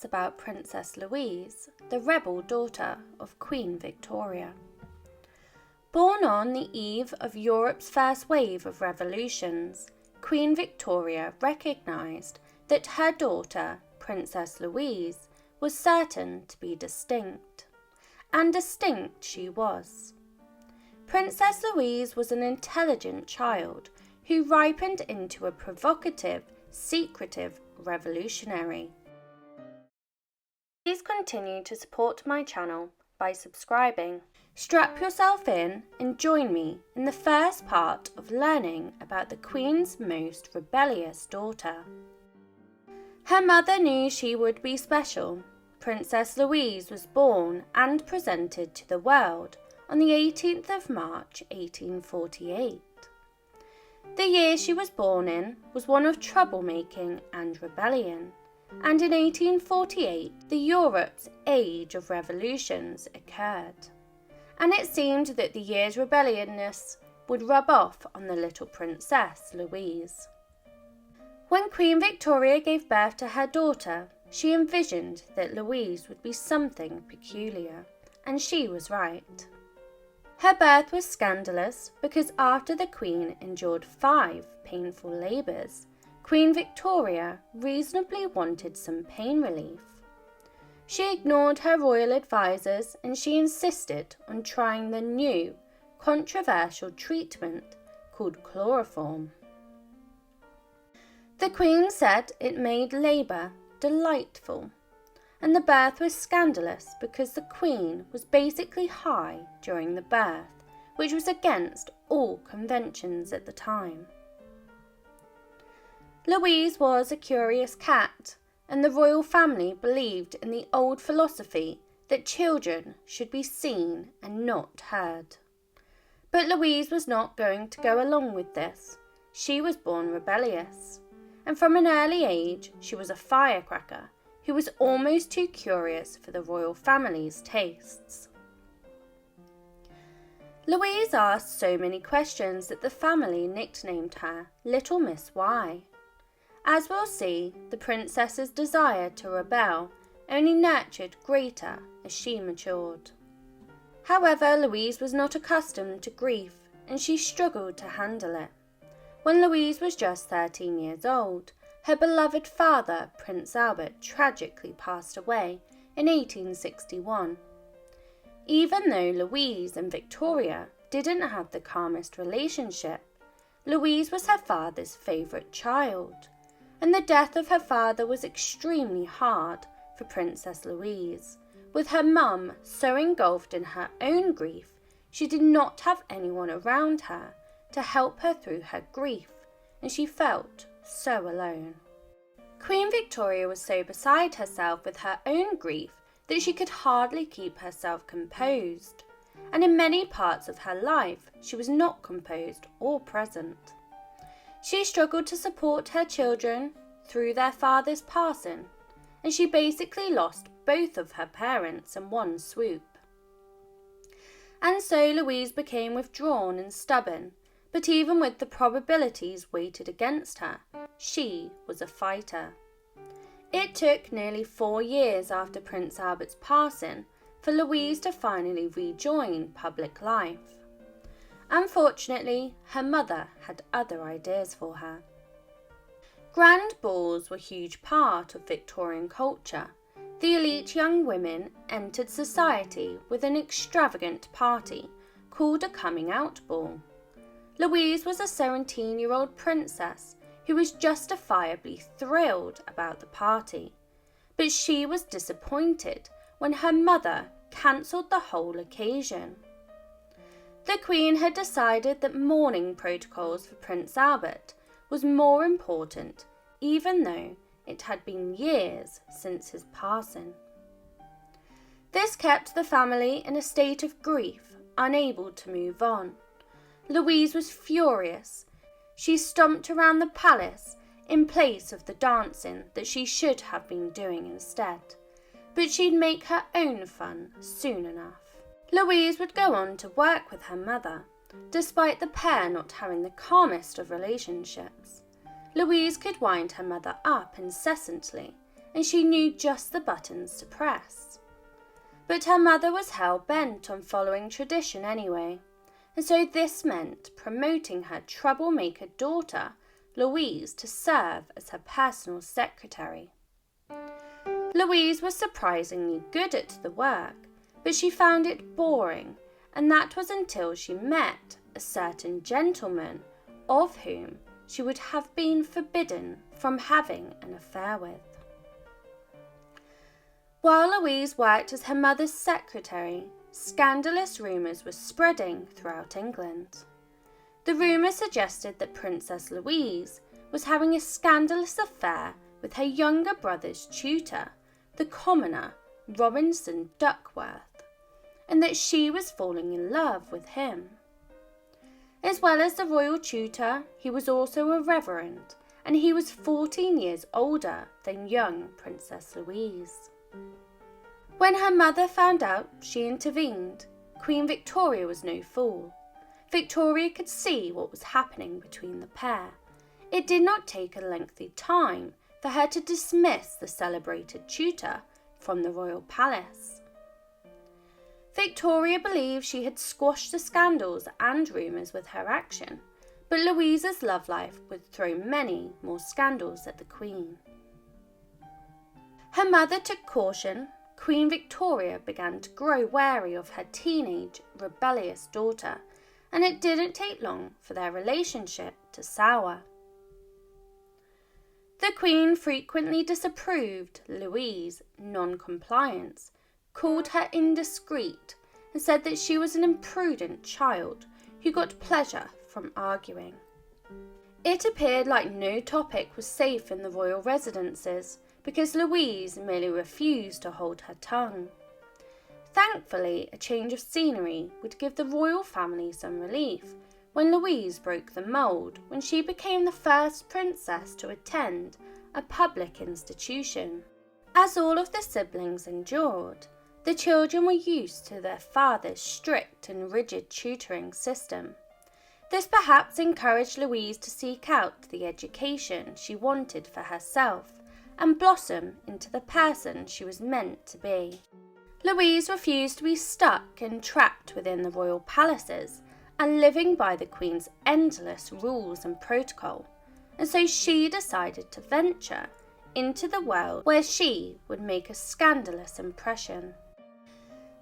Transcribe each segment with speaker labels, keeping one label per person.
Speaker 1: talks about Princess Louise, the rebel daughter of Queen Victoria. Born on the eve of Europe's first wave of revolutions, Queen Victoria recognised that her daughter, Princess Louise, was certain to be distinct. And distinct she was. Princess Louise was an intelligent child who ripened into a provocative, secretive revolutionary. Please continue to support my channel by subscribing. Strap yourself in and join me in the first part of learning about the Queen's most rebellious daughter. Her mother knew she would be special. Princess Louise was born and presented to the world on the 18th of March 1848. The year she was born in was one of troublemaking and rebellion, and in 1848 the Europe's age of revolutions occurred, and it seemed that the year's rebelliousness would rub off on the little Princess Louise. When Queen Victoria gave birth to her daughter, she envisioned that Louise would be something peculiar, and she was right. Her birth was scandalous because after the Queen endured 5 painful labours, Queen Victoria reasonably wanted some pain relief. She ignored her royal advisers and she insisted on trying the new, controversial treatment called chloroform. The Queen said it made labour delightful, and the birth was scandalous because the Queen was basically high during the birth, which was against all conventions at the time. Louise was a curious cat, and the royal family believed in the old philosophy that children should be seen and not heard. But Louise was not going to go along with this. She was born rebellious, and from an early age she was a firecracker who was almost too curious for the royal family's tastes. Louise asked so many questions that the family nicknamed her Little Miss Why. As we'll see, the princess's desire to rebel only nurtured greater as she matured. However, Louise was not accustomed to grief, and she struggled to handle it. When Louise was just 13 years old, her beloved father, Prince Albert, tragically passed away in 1861. Even though Louise and Victoria didn't have the calmest relationship, Louise was her father's favourite child, and the death of her father was extremely hard for Princess Louise. With her mum so engulfed in her own grief, she did not have anyone around her to help her through her grief, and she felt so alone. Queen Victoria was so beside herself with her own grief that she could hardly keep herself composed, and in many parts of her life she was not composed or present. She struggled to support her children through their father's passing, and she basically lost both of her parents in one swoop. And so Louise became withdrawn and stubborn, but even with the probabilities weighted against her, she was a fighter. It took nearly 4 years after Prince Albert's passing for Louise to finally rejoin public life. Unfortunately, her mother had other ideas for her. Grand balls were a huge part of Victorian culture. The elite young women entered society with an extravagant party called a coming-out ball. Louise was a 17-year-old princess who was justifiably thrilled about the party, but she was disappointed when her mother cancelled the whole occasion. The Queen had decided that mourning protocols for Prince Albert was more important, even though it had been years since his passing. This kept the family in a state of grief, unable to move on. Louise was furious. She stomped around the palace in place of the dancing that she should have been doing instead, but she'd make her own fun soon enough. Louise would go on to work with her mother, despite the pair not having the calmest of relationships. Louise could wind her mother up incessantly, and she knew just the buttons to press. But her mother was hell-bent on following tradition anyway, and so this meant promoting her troublemaker daughter, Louise, to serve as her personal secretary. Louise was surprisingly good at the work, but she found it boring, and that was until she met a certain gentleman of whom she would have been forbidden from having an affair with. While Louise worked as her mother's secretary, scandalous rumours were spreading throughout England. The rumour suggested that Princess Louise was having a scandalous affair with her younger brother's tutor, the commoner Robinson Duckworth, and that she was falling in love with him. As well as the royal tutor, he was also a reverend, and he was 14 years older than young Princess Louise. When her mother found out, she intervened. Queen Victoria was no fool. Victoria could see what was happening between the pair. It did not take a lengthy time for her to dismiss the celebrated tutor from the royal palace. Victoria believed she had squashed the scandals and rumours with her action, but Louise's love life would throw many more scandals at the Queen. Her mother took caution. Queen Victoria began to grow wary of her teenage, rebellious daughter, and it didn't take long for their relationship to sour. The Queen frequently disapproved Louise's non-compliance, called her indiscreet, and said that she was an imprudent child who got pleasure from arguing. It appeared like no topic was safe in the royal residences, because Louise merely refused to hold her tongue. Thankfully, a change of scenery would give the royal family some relief when Louise broke the mould when she became the first princess to attend a public institution. As all of the siblings endured, the children were used to their father's strict and rigid tutoring system. This perhaps encouraged Louise to seek out the education she wanted for herself and blossom into the person she was meant to be. Louise refused to be stuck and trapped within the royal palaces and living by the Queen's endless rules and protocol, and so she decided to venture into the world where she would make a scandalous impression.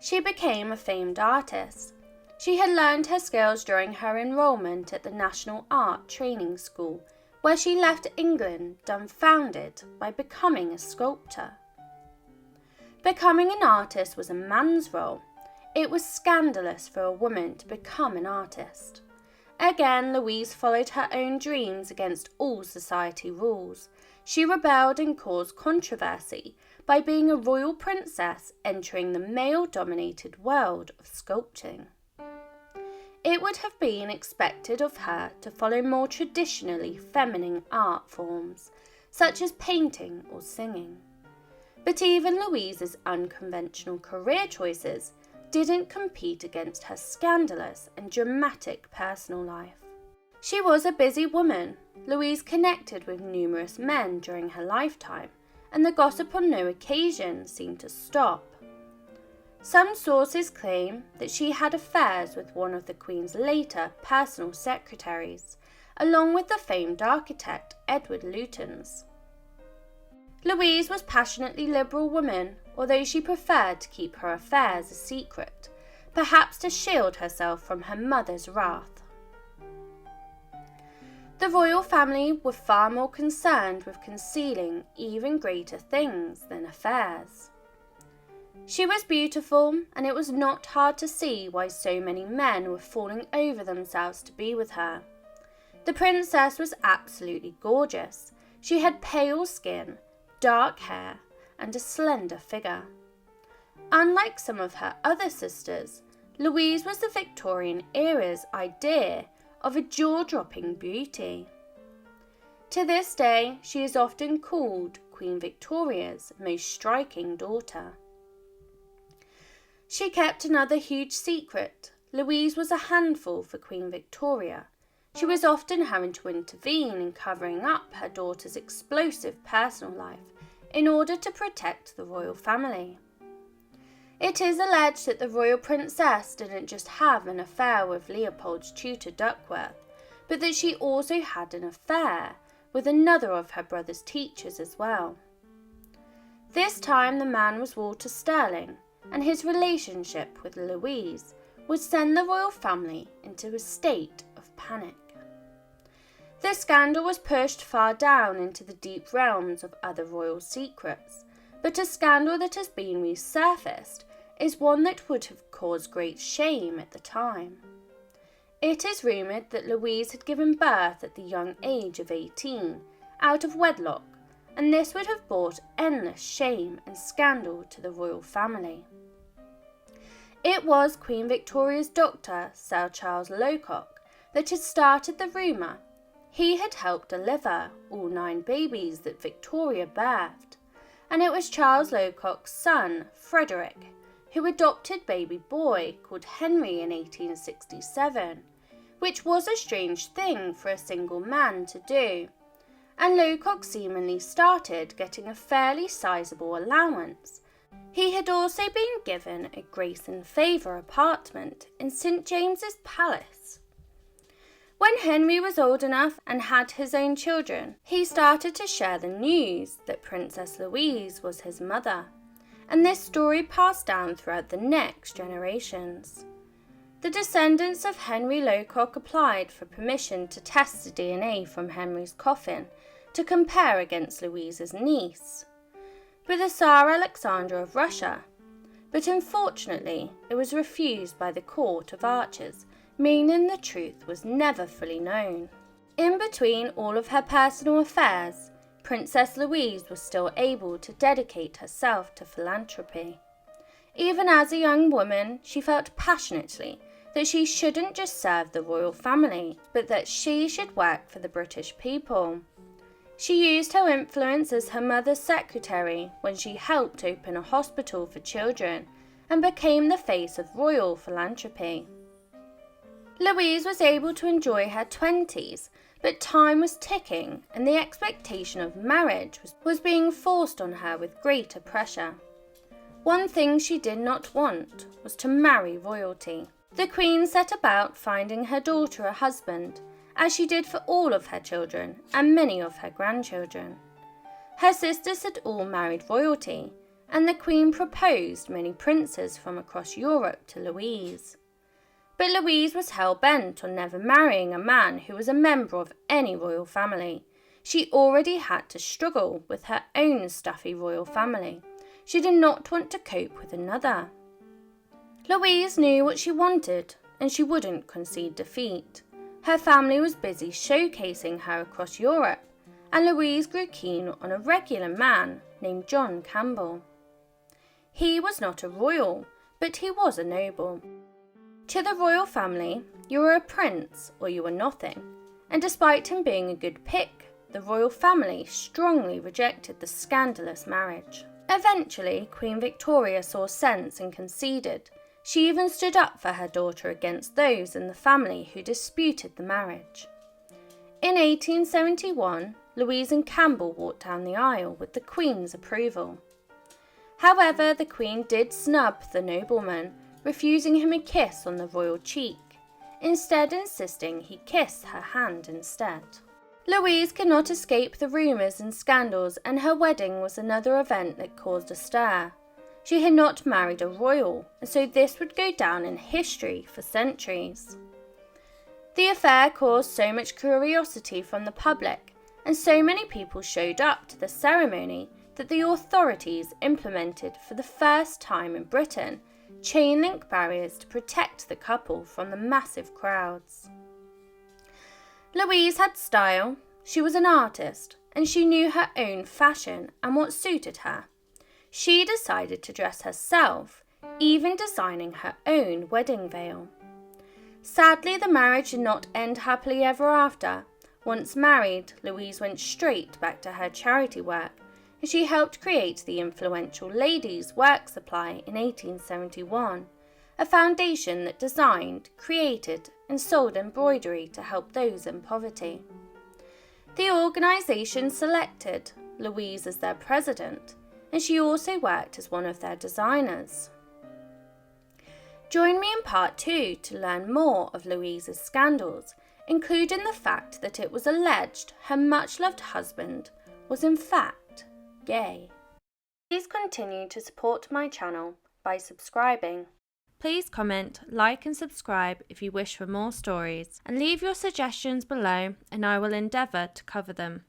Speaker 1: She became a famed artist. She had learned her skills during her enrolment at the National Art Training School, where she left England dumbfounded by becoming a sculptor. Becoming an artist was a man's role. It was scandalous for a woman to become an artist. Again, Louise followed her own dreams against all society rules. She rebelled and caused controversy by being a royal princess entering the male-dominated world of sculpting. It would have been expected of her to follow more traditionally feminine art forms, such as painting or singing. But even Louise's unconventional career choices didn't compete against her scandalous and dramatic personal life. She was a busy woman. Louise connected with numerous men during her lifetime, and the gossip on no occasion seemed to stop. Some sources claim that she had affairs with one of the Queen's later personal secretaries, along with the famed architect Edward Lutyens. Louise was a passionately liberal woman, although she preferred to keep her affairs a secret, perhaps to shield herself from her mother's wrath. The royal family were far more concerned with concealing even greater things than affairs. She was beautiful, and it was not hard to see why so many men were falling over themselves to be with her. The princess was absolutely gorgeous. She had pale skin, dark hair, and a slender figure. Unlike some of her other sisters, Louise was the Victorian era's idea of a jaw-dropping beauty. To this day, she is often called Queen Victoria's most striking daughter. She kept another huge secret. Louise was a handful for Queen Victoria. She was often having to intervene in covering up her daughter's explosive personal life, in order to protect the royal family. It is alleged that the royal princess didn't just have an affair with Leopold's tutor Duckworth, but that she also had an affair with another of her brother's teachers as well. This time the man was Walter Stirling, and his relationship with Louise would send the royal family into a state of panic. The scandal was pushed far down into the deep realms of other royal secrets, but a scandal that has been resurfaced is one that would have caused great shame at the time. It is rumoured that Louise had given birth at the young age of 18, out of wedlock, and this would have brought endless shame and scandal to the royal family. It was Queen Victoria's doctor, Sir Charles Locock, that had started the rumour. He had helped deliver all 9 babies that Victoria birthed, and it was Charles Locock's son, Frederick, who adopted baby boy called Henry in 1867, which was a strange thing for a single man to do, and Locock seemingly started getting a fairly sizable allowance. He had also been given a grace and favour apartment in St James's Palace. When Henry was old enough and had his own children, he started to share the news that Princess Louise was his mother, and this story passed down throughout the next generations. The descendants of Henry Locock applied for permission to test the DNA from Henry's coffin to compare against Louise's niece, with the Tsar Alexander of Russia, but unfortunately it was refused by the court of archers, meaning the truth was never fully known. In between all of her personal affairs, Princess Louise was still able to dedicate herself to philanthropy. Even as a young woman, she felt passionately that she shouldn't just serve the royal family, but that she should work for the British people. She used her influence as her mother's secretary when she helped open a hospital for children and became the face of royal philanthropy. Louise was able to enjoy her 20s, but time was ticking and the expectation of marriage was being forced on her with greater pressure. One thing she did not want was to marry royalty. The Queen set about finding her daughter a husband, as she did for all of her children and many of her grandchildren. Her sisters had all married royalty, and the Queen proposed many princes from across Europe to Louise. But Louise was hell-bent on never marrying a man who was a member of any royal family. She already had to struggle with her own stuffy royal family. She did not want to cope with another. Louise knew what she wanted, and she wouldn't concede defeat. Her family was busy showcasing her across Europe, and Louise grew keen on a regular man named John Campbell. He was not a royal, but he was a noble. To the royal family, you were a prince or you were nothing, and despite him being a good pick, the royal family strongly rejected the scandalous marriage. Eventually, Queen Victoria saw sense and conceded. She even stood up for her daughter against those in the family who disputed the marriage. In 1871, Louise and Campbell walked down the aisle with the Queen's approval. However, the Queen did snub the nobleman, refusing him a kiss on the royal cheek, instead insisting he kiss her hand instead. Louise could not escape the rumours and scandals, and her wedding was another event that caused a stir. She had not married a royal, and so this would go down in history for centuries. The affair caused so much curiosity from the public, and so many people showed up to the ceremony that the authorities implemented for the first time in Britain chain-link barriers to protect the couple from the massive crowds. Louise had style, she was an artist, and she knew her own fashion and what suited her. She decided to dress herself, even designing her own wedding veil. Sadly, the marriage did not end happily ever after. Once married, Louise went straight back to her charity work, and she helped create the influential Ladies' Work Supply in 1871, a foundation that designed, created and sold embroidery to help those in poverty. The organisation selected Louise as their president, and she also worked as one of their designers. Join me in part 2 to learn more of Louise's scandals, including the fact that it was alleged her much-loved husband was in fact gay. Please continue to support my channel by subscribing. Please comment, like and subscribe if you wish for more stories, and leave your suggestions below and I will endeavour to cover them.